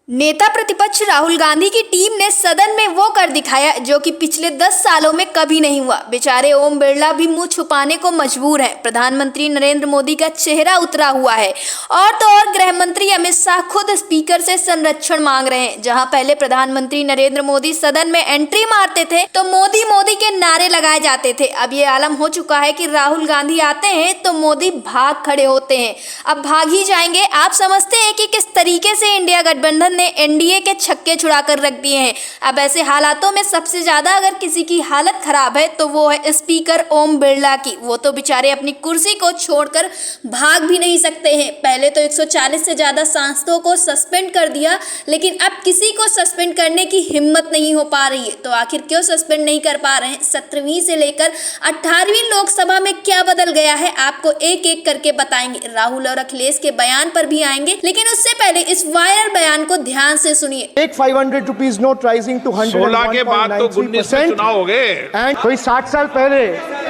नेता प्रतिपक्ष राहुल गांधी की टीम ने सदन में वो कर दिखाया जो कि पिछले 10 सालों में कभी नहीं हुआ। बेचारे ओम बिरला भी मुंह छुपाने को मजबूर हैं। प्रधानमंत्री नरेंद्र मोदी का चेहरा उतरा हुआ है और तो और गृह मंत्री अमित शाह खुद स्पीकर से संरक्षण मांग रहे हैं। जहां पहले प्रधानमंत्री नरेंद्र मोदी सदन में एंट्री मारते थे तो मोदी मोदी के नारे लगाए जाते थे। अब ये आलम हो चुका है कि राहुल गांधी आते हैं तो मोदी भाग खड़े होते हैं। अब भाग ही जाएंगे। आप समझते हैं कि किस तरीके से इंडिया गठबंधन ने एनडीए के छक्के छुड़ा कर रख दिए हैं। अब ऐसे हालातों में सबसे ज्यादा अगर किसी की हालत खराब है तो वो है स्पीकर ओम बिरला की। वो तो बेचारे अपनी कुर्सी को छोड़कर भाग भी नहीं सकते हैं। पहले तो 140 से ज्यादा सांसदों को सस्पेंड कर दिया, लेकिन अब किसी को सस्पेंड करने की हिम्मत नहीं हो पा रही है। तो आखिर क्यों सस्पेंड नहीं कर पा रहे हैं? 17वीं से लेकर 18वीं लोकसभा में क्या बदल गया है, आपको एक एक करके बताएंगे। राहुल और अखिलेश के बयान पर भी आएंगे, लेकिन उससे पहले इस वायरल बयान को ध्यान से सुनिए। एक 500 रुपीज नोट राइजिंग टू 16 के बाद तो 19 में चुनाव हो गए। एंड कोई 60 साल पहले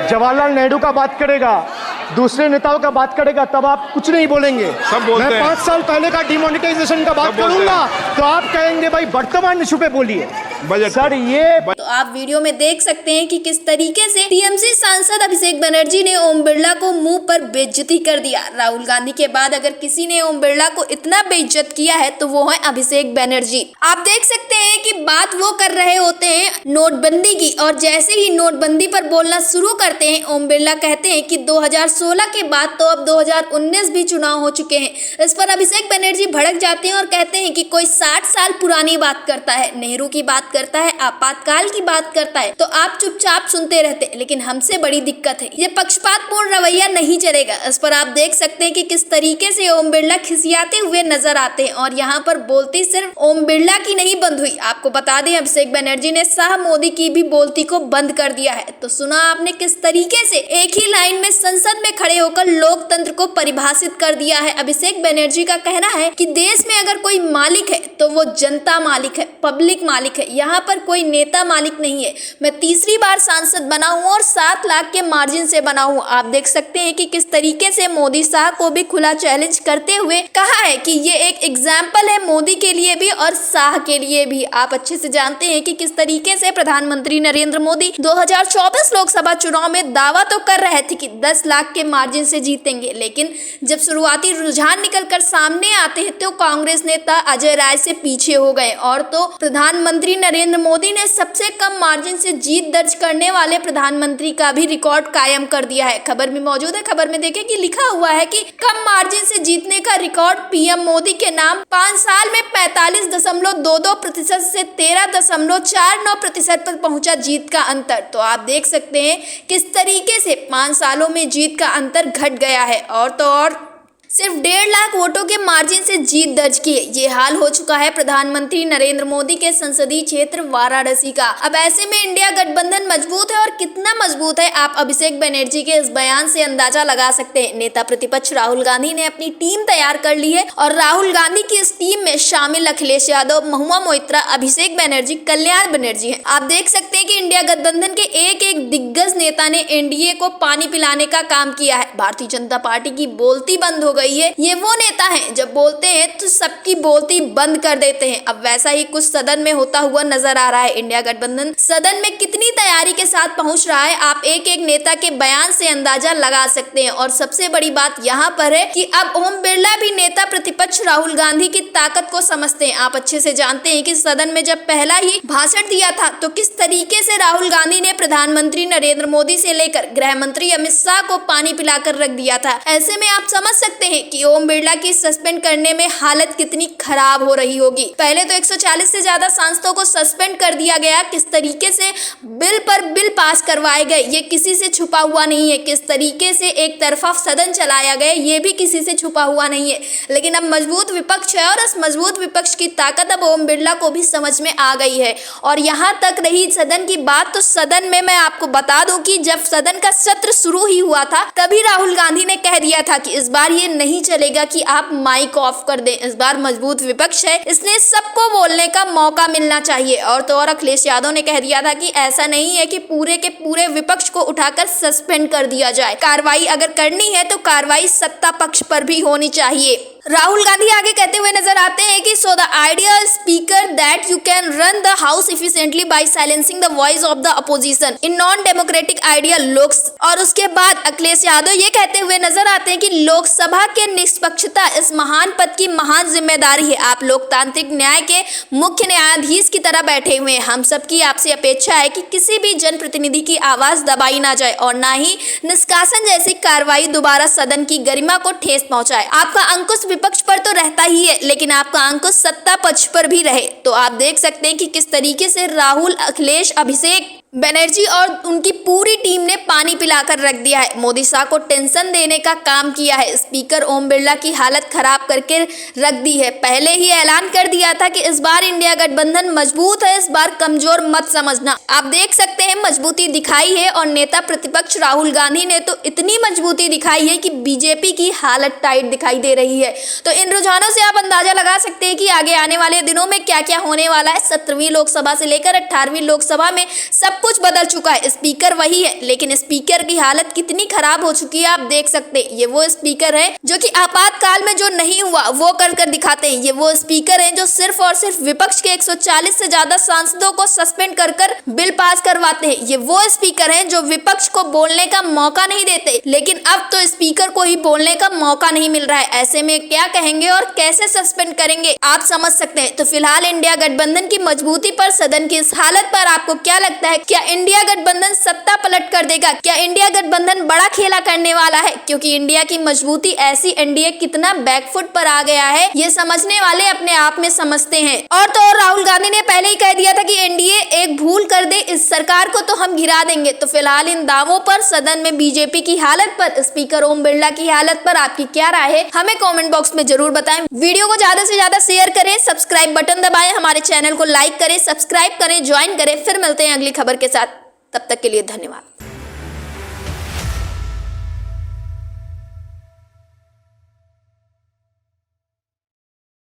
जवाहरलाल नेहरू का बात करेगा, दूसरे नेताओं का बात करेगा, तब आप कुछ नहीं बोलेंगे। सब बोलते हैं। मैं 5 साल पहले का डिमोनेटाइजेशन का बात करूंगा तो आप कहेंगे भाई वर्तमान इशू पे बोलिए। सर ये तो आप वीडियो में देख सकते हैं कि किस तरीके से टीएमसी सांसद अभिषेक बनर्जी ने ओम बिरला को मुंह पर बेइज्जती कर दिया। राहुल गांधी के बाद अगर किसी ने ओम बिरला को इतना बेइज्जत किया है तो वो है अभिषेक बनर्जी। आप देख सकते हैं कि बात वो कर रहे होते हैं नोटबंदी की, और जैसे ही नोटबंदी पर बोलना शुरू करते हैं ओम बिरला कहते हैं कि 2016 के बाद तो अब 2019 भी चुनाव हो चुके हैं। इस पर अभिषेक बनर्जी भड़क जाते हैं और कहते हैं कि कोई 60 साल पुरानी बात करता है, नेहरू की बात करता है, आपातकाल की बात करता है, तो आप चुपचाप सुनते रहते हैं। लेकिन हमसे बड़ी दिक्कत है, ये पक्षपातपूर्ण रवैया नहीं चलेगा। इस पर आप देख सकते हैं कि किस तरीके से ओम बिरला खिसियाते हुए नजर आते हैं। और यहाँ पर बोलती सिर्फ ओम बिरला की नहीं बंद हुई। आपको बता दें अभिषेक बनर्जी ने शाह मोदी की भी बोलती को बंद कर दिया है। तो सुना आपने किस तरीके से एक ही लाइन में संसद में खड़े होकर लोकतंत्र को परिभाषित कर दिया है। अभिषेक बनर्जी का कहना है कि देश में अगर कोई मालिक है तो वो जनता मालिक है, पब्लिक मालिक है, यहाँ पर कोई नेता मालिक नहीं है। मैं तीसरी बार सांसद बना हूँ और 7 लाख के मार्जिन से बना हूँ। आप देख सकते हैं कि किस तरीके से मोदी शाह को भी खुला चैलेंज करते हुए कहा है कि ये एक एग्जाम्पल है मोदी के लिए भी और शाह के लिए भी। आप अच्छे से जानते हैं कि किस तरीके से प्रधानमंत्री नरेंद्र मोदी 2024 लोकसभा चुनाव में दावा तो कर रहे थे कि 10 लाख के मार्जिन से जीतेंगे, लेकिन जब शुरुआती रुझान निकलकर सामने आते हैं तो कांग्रेस नेता अजय राय से पीछे हो गए। और तो प्रधानमंत्री नरेंद्र मोदी ने सबसे कम मार्जिन से जीत दर्ज करने वाले प्रधानमंत्री का भी रिकॉर्ड कायम कर दिया है। खबर में मौजूद है, खबर में देखें कि लिखा हुआ है कि कम मार्जिन से जीतने का रिकॉर्ड पीएम मोदी के नाम। 5 साल में 45.22% से 13.49% पर पहुंचा जीत का अंतर। तो आप देख सकते हैं किस तरीके से 5 सालों में जीत का अंतर घट गया है। और तो और सिर्फ 1.5 लाख वोटों के मार्जिन से जीत दर्ज की है। ये हाल हो चुका है प्रधानमंत्री नरेंद्र मोदी के संसदीय क्षेत्र वाराणसी का। अब ऐसे में इंडिया गठबंधन मजबूत है, और कितना मजबूत है आप अभिषेक बनर्जी के इस बयान से अंदाजा लगा सकते हैं। नेता प्रतिपक्ष राहुल गांधी ने अपनी टीम तैयार कर ली है और राहुल गांधी की इस टीम में शामिल अखिलेश यादव, महुआ मोइत्रा, अभिषेक बनर्जी, कल्याण बनर्जी है। आप देख सकते हैं कि इंडिया गठबंधन के एक एक दिग्गज नेता ने एनडीए को पानी पिलाने का काम किया है। भारतीय जनता पार्टी की बोलती बंद हो गई है। ये वो नेता हैं जब बोलते हैं तो सबकी बोलती बंद कर देते हैं। अब वैसा ही कुछ सदन में होता हुआ नजर आ रहा है। इंडिया गठबंधन सदन में कितनी तैयारी के साथ पहुंच रहा है, आप एक एक नेता के बयान से अंदाजा लगा सकते हैं। और सबसे बड़ी बात यहाँ पर है कि अब ओम बिरला भी नेता प्रतिपक्ष राहुल गांधी की ताकत को समझते हैं। आप अच्छे से जानते हैं कि सदन में जब पहला ही भाषण दिया था तो किस तरीके से राहुल गांधी ने प्रधानमंत्री नरेंद्र मोदी से लेकर गृह मंत्री अमित शाह को पानी पिलाकर रख दिया था। ऐसे में आप समझ सकते हैं कि ओम बिरला की सस्पेंड करने में हालत कितनी खराब हो रही होगी। पहले तो 140 से ज्यादा सांसदों को सस्पेंड कर दिया गया, किस तरीके से बिल पर बिल पास करवाए गए ये किसी से छुपा हुआ नहीं है। किस तरीके से एक तरफा सदन चलाया गया ये भी किसी से छुपा हुआ नहीं है। लेकिन अब मजबूत विपक्ष है और इस मजबूत विपक्ष की ताकत अब ओम बिरला को भी समझ में आ गई है। और यहाँ तक रही सदन की बात, तो सदन में मैं आपको बता दूं कि जब सदन का सत्र शुरू ही हुआ था तभी राहुल गांधी ने कह दिया था कि इस बार ये नहीं चलेगा कि आप माइक ऑफ कर दें। इस बार मजबूत विपक्ष है, इसलिए सबको बोलने का मौका मिलना चाहिए। और तो और अखिलेश यादव ने कह दिया था कि ऐसा नहीं है कि पूरे के पूरे विपक्ष को उठाकर सस्पेंड कर दिया जाए। कार्रवाई अगर करनी है तो कार्रवाई सत्ता पक्ष पर भी होनी चाहिए। राहुल गांधी आगे कहते हुए नजर आते हैं कि so the idea speaker that you can run the house efficiently by silencing the voice of the opposition in non democratic idea looks. और उसके बाद अखिलेश यादव ये कहते हुए नजर आते हैं कि लोकसभा के निष्पक्षता इस महान पद की महान जिम्मेदारी है। आप लोकतांत्रिक न्याय के मुख्य न्यायाधीश की तरह बैठे हुए हैं। हम सबकी आपसे अपेक्षा है कि किसी भी जनप्रतिनिधि की आवाज दबाई ना जाए और ना ही निष्कासन जैसी कार्रवाई दोबारा सदन की गरिमा को ठेस पहुंचाए। आपका अंकुश विपक्ष पर तो रहता ही है, लेकिन आपका अंकुश सत्ता पक्ष पर भी रहे। तो आप देख सकते हैं कि किस तरीके से राहुल, अखिलेश, अभिषेक बनर्जी और उनकी पूरी टीम ने पानी पिलाकर रख दिया है। मोदी शाह को टेंशन देने का काम किया है। स्पीकर ओम बिरला की हालत खराब करके रख दी है। पहले ही ऐलान कर दिया था कि इस बार इंडिया गठबंधन मजबूत है, इस बार कमजोर मत समझना। आप देख सकते हैं मजबूती दिखाई है और नेता प्रतिपक्ष राहुल गांधी ने तो इतनी मजबूती दिखाई है कि बीजेपी की हालत टाइट दिखाई दे रही है। तो इन रुझानों से आप अंदाजा लगा सकते हैं कि आगे आने वाले दिनों में क्या क्या होने वाला है। 17वीं लोकसभा से लेकर 18वीं लोकसभा में सब कुछ बदल चुका है। स्पीकर वही है, लेकिन स्पीकर की हालत कितनी खराब हो चुकी है आप देख सकते हैं। ये वो स्पीकर है जो कि आपातकाल में जो नहीं हुआ वो कर दिखाते हैं। ये वो स्पीकर है जो सिर्फ और सिर्फ विपक्ष के 140 से ज्यादा सांसदों को सस्पेंड कर बिल पास करवाते हैं। ये वो स्पीकर है जो विपक्ष को बोलने का मौका नहीं देते, लेकिन अब तो स्पीकर को ही बोलने का मौका नहीं मिल रहा है। ऐसे में क्या कहेंगे और कैसे सस्पेंड करेंगे आप समझ सकते हैं। तो फिलहाल इंडिया गठबंधन की मजबूती पर, सदन की इस हालत पर आपको क्या लगता है? क्या इंडिया गठबंधन सत्ता पलट कर देगा? क्या इंडिया गठबंधन बड़ा खेला करने वाला है? क्योंकि इंडिया की मजबूती ऐसी, एनडीए कितना बैकफुट पर आ गया है ये समझने वाले अपने आप में समझते हैं। और तो और राहुल गांधी ने पहले ही कह दिया था कि एनडीए एक भूल कर दे इस सरकार को तो हम गिरा देंगे। तो फिलहाल इन दावों पर, सदन में बीजेपी की हालत पर, स्पीकर ओम बिरला की हालत पर आपकी क्या राय है हमें कमेंट बॉक्स में जरूर बताएं। वीडियो को ज्यादा से ज्यादा शेयर करें, सब्सक्राइब बटन दबाएं, हमारे चैनल को लाइक करें, सब्सक्राइब करें, ज्वाइन करें। फिर मिलते हैं अगली खबर के साथ, तब तक के लिए धन्यवाद।